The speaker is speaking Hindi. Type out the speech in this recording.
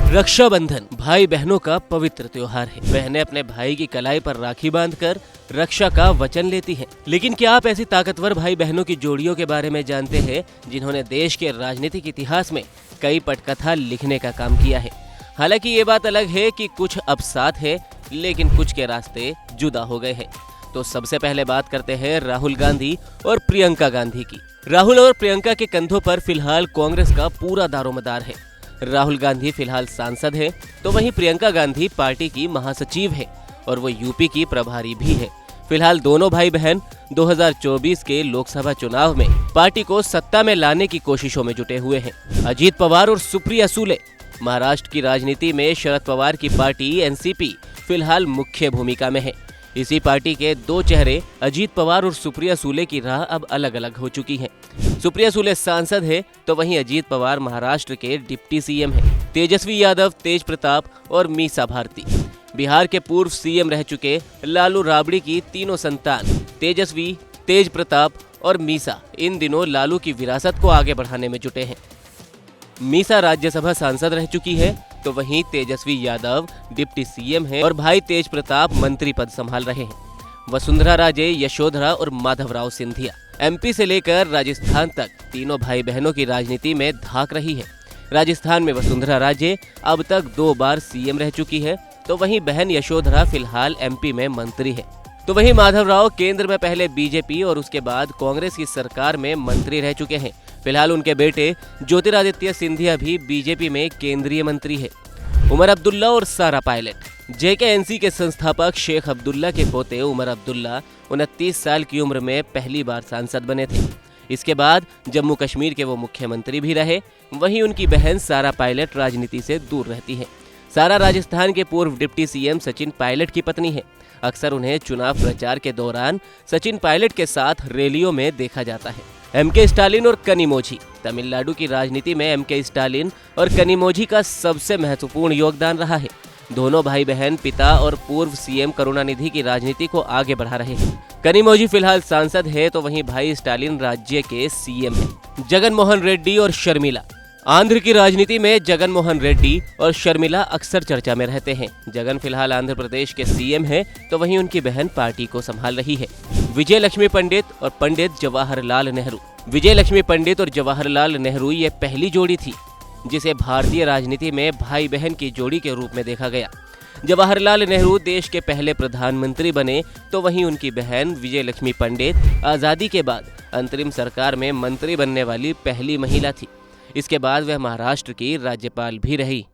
रक्षाबंधन भाई बहनों का पवित्र त्योहार है। बहनें अपने भाई की कलाई पर राखी बांधकर रक्षा का वचन लेती हैं। लेकिन क्या आप ऐसी ताकतवर भाई बहनों की जोड़ियों के बारे में जानते हैं जिन्होंने देश के राजनीतिक इतिहास में कई पटकथा लिखने का काम किया है। हालांकि ये बात अलग है कि कुछ अब साथ है, लेकिन कुछ के रास्ते जुदा हो गए हैं। तो सबसे पहले बात करते हैं राहुल गांधी और प्रियंका गांधी की। राहुल और प्रियंका के कंधों पर फिलहाल कांग्रेस का पूरा दारोमदार है। राहुल गांधी फिलहाल सांसद है, तो वहीं प्रियंका गांधी पार्टी की महासचिव है और वो यूपी की प्रभारी भी है। फिलहाल दोनों भाई बहन 2024 के लोकसभा चुनाव में पार्टी को सत्ता में लाने की कोशिशों में जुटे हुए हैं। अजीत पवार और सुप्रिया सुले। महाराष्ट्र की राजनीति में शरद पवार की पार्टी एनसीपी फिलहाल मुख्य भूमिका में है। इसी पार्टी के दो चेहरे अजीत पवार और सुप्रिया सुले की राह अब अलग अलग हो चुकी है। सुप्रिया सुले सांसद है, तो वहीं अजीत पवार महाराष्ट्र के डिप्टी सीएम है। तेजस्वी यादव, तेज प्रताप और मीसा भारती बिहार के पूर्व सीएम रह चुके लालू राबड़ी की तीनों संतान तेजस्वी, तेज प्रताप और मीसा इन दिनों लालू की विरासत को आगे बढ़ाने में जुटे हैं। मीसा राज्यसभा सांसद रह चुकी है, तो वहीं तेजस्वी यादव डिप्टी सीएम है और भाई तेज प्रताप मंत्री पद संभाल रहे हैं। वसुंधरा राजे, यशोधरा और माधवराव सिंधिया एमपी से लेकर राजस्थान तक तीनों भाई बहनों की राजनीति में धाक रही है। राजस्थान में वसुंधरा राजे अब तक 2 बार सीएम रह चुकी है, तो वहीं बहन यशोधरा फिलहाल एमपी में मंत्री है। तो वहीं माधवराव केंद्र में पहले बीजेपी और उसके बाद कांग्रेस की सरकार में मंत्री रह चुके हैं। फिलहाल उनके बेटे ज्योतिरादित्य सिंधिया भी बीजेपी में केंद्रीय मंत्री है। उमर अब्दुल्ला और सारा पायलट। जेकेएनसी के संस्थापक शेख अब्दुल्ला के पोते उमर अब्दुल्ला 29 साल की उम्र में पहली बार सांसद बने थे। इसके बाद जम्मू कश्मीर के वो मुख्यमंत्री भी रहे। वहीं उनकी बहन सारा पायलट राजनीति से दूर रहती है। सारा राजस्थान के पूर्व डिप्टी सीएम सचिन पायलट की पत्नी है। अक्सर उन्हें चुनाव प्रचार के दौरान सचिन पायलट के साथ रैलियों में देखा जाता है। एमके स्टालिन और कनिमोझी। तमिलनाडु की राजनीति में एमके स्टालिन और कनिमोझी का सबसे महत्वपूर्ण योगदान रहा है। दोनों भाई बहन पिता और पूर्व सीएम करुणानिधि की राजनीति को आगे बढ़ा रहे हैं। कनिमोझी फिलहाल सांसद है, तो वहीं भाई स्टालिन राज्य के सीएम हैं। जगन मोहन रेड्डी और शर्मिला। आंध्र की राजनीति में जगन मोहन रेड्डी और शर्मिला अक्सर चर्चा में रहते हैं। जगन फिलहाल आंध्र प्रदेश के सीएम हैं, तो वहीं उनकी बहन पार्टी को संभाल रही है। विजय लक्ष्मी पंडित और पंडित जवाहरलाल नेहरू। विजय लक्ष्मी पंडित और जवाहरलाल नेहरू ये पहली जोड़ी थी जिसे भारतीय राजनीति में भाई बहन की जोड़ी के रूप में देखा गया। जवाहरलाल नेहरू देश के पहले प्रधानमंत्री बने, तो वहीं उनकी बहन विजय लक्ष्मी पंडित आज़ादी के बाद अंतरिम सरकार में मंत्री बनने वाली पहली महिला थी। इसके बाद वह महाराष्ट्र की राज्यपाल भी रही।